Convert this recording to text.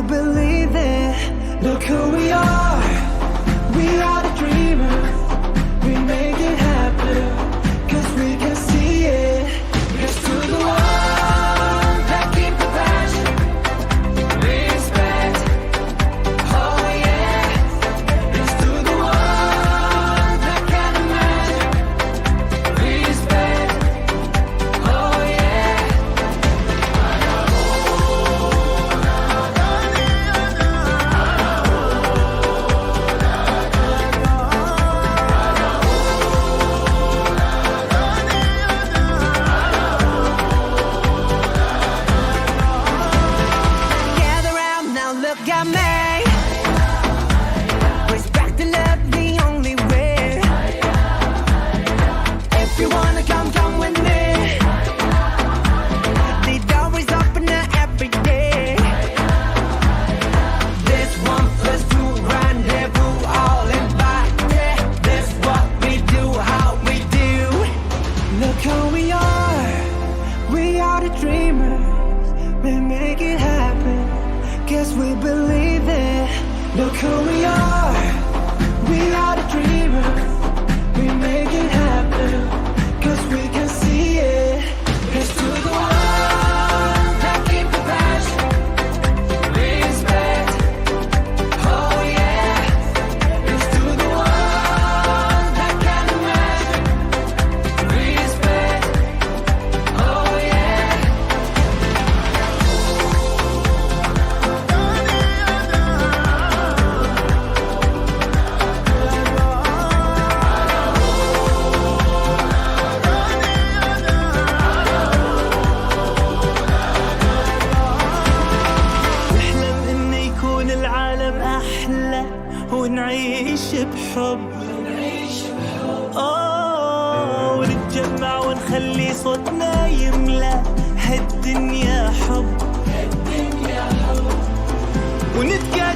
believe it. Look who we are the dreamers. We make it happen, 'cause we can see it. Here's to the ones that keep the passion, respect, oh yeah. Here's to the ones that can imagine, respect, oh yeah. Gather round now, look at me. Respect and love the only way. If you wanna come with me. The door is open every day. This 1 + 2 rendezvous, all invited. This what we do, how we do. Look who we are the dreamers. We make it happen, 'cause we believe it. Look who we are the dreamers. We make it happen, 'cause we can see it. Here's to the ones that keep the passion, respect, oh yeah. Here's to the ones that can imagine, respect, oh yeah. نحلم إنه يكون العالم أحلى ونعيش بحب ونتجمع ونخلي صوتنا يملى هالدنيا حب ونتقابل